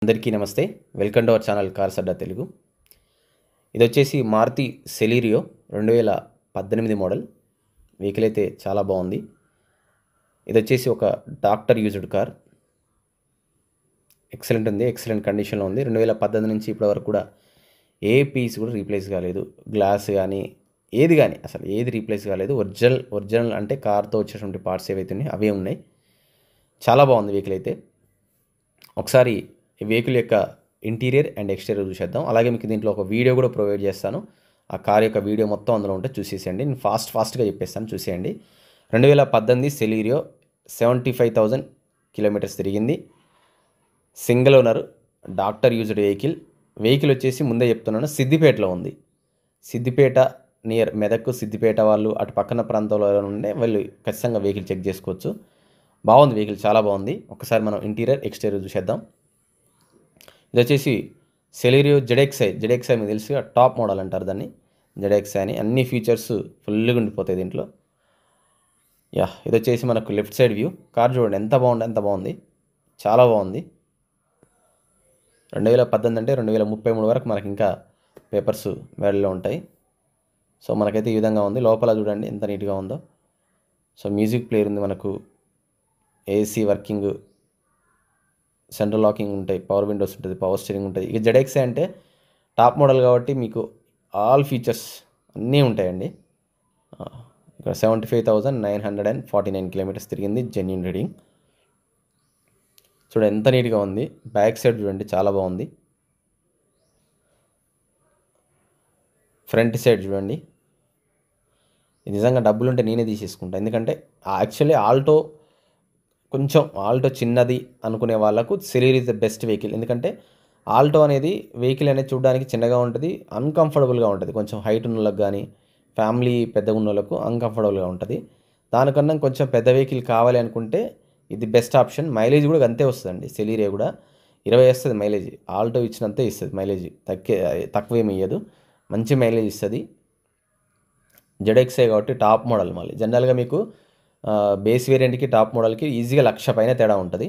అందరికీ నమస్తే. Welcome to our channel cars అడ్డా తెలుగు. ఇది వచ్చేసి మారుతి సెలీరియో 2018 మోడల్. వెహికల్ అయితే చాలా బాగుంది. ఇది వచ్చేసి ఒక డాక్టర్ యూజ్డ్ కార్. ఎక్సలెంట్ ఉంది, ఎక్సలెంట్ కండిషన్లో ఉంది. 2018 నుంచి ఇప్పటి వరకు కూడా ఏ పీస్ కూడా రీప్లేస్ కాలేదు. గ్లాస్ కానీ అసలు ఏది రీప్లేస్ కాలేదు. ఒరిజినల్ అంటే కార్తో వచ్చేటువంటి పార్ట్స్ ఏవైతే ఉన్నాయో అవే ఉన్నాయి. చాలా బాగుంది వెహికల్ అయితే. ఒకసారి ఈ వెహికల్ యొక్క ఇంటీరియర్ అండ్ ఎక్స్టీరియర్ చూసేద్దాం. అలాగే మీకు దీంట్లో ఒక వీడియో కూడా ప్రొవైడ్ చేస్తాను. ఆ కార్ యొక్క వీడియో మొత్తం అందులో ఉంటే చూసేసేయండి. నేను ఫాస్ట్గా చెప్పేస్తాను, చూసేయండి. 2018 సెలీరియో 75,000 కిలోమీటర్స్ తిరిగింది. Single owner, doctor used vehicle వచ్చేసి ముందే చెప్తున్నాను సిద్దిపేటలో ఉంది. సిద్దిపేట నియర్ మెదక్, సిద్దిపేట వాళ్ళు అటు పక్కన ప్రాంతంలో ఉండే వాళ్ళు ఖచ్చితంగా వెహికల్ చెక్ చేసుకోవచ్చు. బాగుంది వెహికల్, చాలా బాగుంది. ఒకసారి మనం ఇంటీరియర్ ఎక్స్టీరియర్ చూసేద్దాం. ఇది వచ్చేసి సెలీరియో జెడ్ఎక్స్ఐ మీకు తెలుసు, టాప్ మోడల్ అంటారు దాన్ని, జెడ్ఎక్స్ఐ అని. అన్ని ఫీచర్స్ ఫుల్గా ఉండిపోతాయి దీంట్లో. ఇది వచ్చేసి మనకు లెఫ్ట్ సైడ్ వ్యూ. కార్ చూడండి ఎంత బాగుంది, చాలా బాగుంది. 2018 అంటే 2033 వరకు మనకి ఇంకా పేపర్స్ వేడలో ఉంటాయి. సో మనకైతే ఈ విధంగా ఉంది. లోపల చూడండి ఎంత నీట్గా ఉందో. సో మ్యూజిక్ ప్లేయర్ ఉంది మనకు, ఏసీ వర్కింగ్, సెంట్రల్ లాకింగ్ ఉంటాయి, పవర్ విండోస్ ఉంటుంది, పవర్ స్టీరింగ్ ఉంటుంది. ఇక జెడ్ఎక్స్ఐ అంటే టాప్ మోడల్ కాబట్టి మీకు ఆల్ ఫీచర్స్ అన్నీ ఉంటాయండి. ఇక్కడ 75,949 కిలోమీటర్స్ తిరిగింది, జెన్యూన్ రీడింగ్. చూడండి ఎంత నీట్గా ఉంది. బ్యాక్ సైడ్ చూడండి చాలా బాగుంది. ఫ్రంట్ సైడ్ చూడండి. ఇది నిజంగా డబ్బులుంటే నేనే తీసేసుకుంటాను. ఎందుకంటే యాక్చువల్లీ ఆల్టో చిన్నది అనుకునే వాళ్ళకు Celerio is the best vehicle. ఎందుకంటే ఆల్టో అనేది వెహికల్ అనేది చూడడానికి చిన్నగా ఉంటుంది, అన్కంఫర్టబుల్గా ఉంటుంది. కొంచెం హైట్ ఉన్న వాళ్ళకి కానీ ఫ్యామిలీ పెద్దగా ఉన్న వాళ్ళకు అన్కంఫర్టబుల్గా ఉంటుంది. దానికన్నా కొంచెం పెద్ద వెహికల్ కావాలి అనుకుంటే ఇది బెస్ట్ ఆప్షన్. మైలేజ్ కూడా అంతే వస్తుందండి. సెలీరియో కూడా 20 వస్తుంది మైలేజ్. ఆల్టో ఇచ్చినంతే ఇస్తుంది మైలేజ్, తక్కువేమి ఇయ్యదు, మంచి మైలేజ్ ఇస్తుంది. జెడ్ఎక్స్ఐ కాబట్టి టాప్ మోడల్. మళ్ళీ జనరల్గా మీకు బేస్ వేరియంట్కి టాప్ మోడల్కి ఈజీగా 1,00,000 పైన తేడా ఉంటుంది.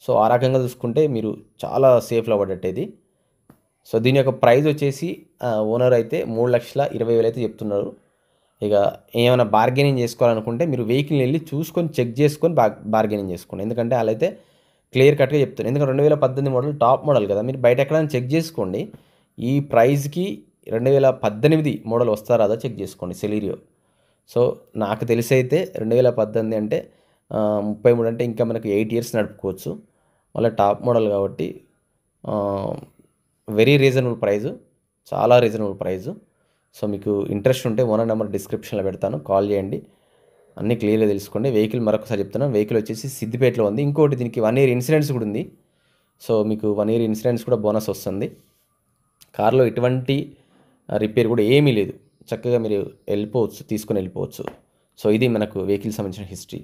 సో ఆ రకంగా చూసుకుంటే మీరు చాలా సేఫ్లో పడ్డట్టేది. సో దీని యొక్క ప్రైస్ వచ్చేసి ఓనర్ అయితే 3,20,000 అయితే చెప్తున్నారు. ఇక ఏమైనా బార్గెనింగ్ చేసుకోవాలనుకుంటే మీరు వెహికల్ని వెళ్ళి చూసుకొని చెక్ చేసుకొని బార్గెనింగ్ చేసుకోండి. ఎందుకంటే వాళ్ళైతే క్లియర్ కట్గా చెప్తారు. ఎందుకంటే 2018 మోడల్ టాప్ మోడల్ కదా, మీరు బయట ఎక్కడైనా చెక్ చేసుకోండి. ఈ ప్రైస్కి 2018 మోడల్ వస్తారా అదో చెక్ చేసుకోండి సెలీరియో. సో నాకు తెలిసి అయితే 2018 అంటే 33 అంటే ఇంకా మనకు 8 ఇయర్స్ నడుపుకోవచ్చు. మళ్ళీ టాప్ మోడల్ కాబట్టి వెరీ రీజనబుల్ ప్రైజు, చాలా రీజనబుల్ ప్రైజు. సో మీకు ఇంట్రెస్ట్ ఉంటే ఓనర్ నెంబర్ డిస్క్రిప్షన్లో పెడతాను, కాల్ చేయండి, అన్నీ క్లియర్గా తెలుసుకోండి. వెహికల్ మరొకసారి చెప్తున్నాను, వెహికల్ వచ్చేసి సిద్దిపేటలో ఉంది. ఇంకోటి దీనికి 1 ఇయర్ ఇన్సూరెన్స్ కూడా ఉంది. సో మీకు 1 ఇయర్ ఇన్సూరెన్స్ కూడా బోనస్ వస్తుంది. కార్లో ఎటువంటి రిపేర్ కూడా ఏమీ లేదు, చక్కగా మీరు తీసుకొని వెళ్ళిపోవచ్చు. సో ఇది మనకు వెహికల్ సంబంధించిన హిస్టరీ.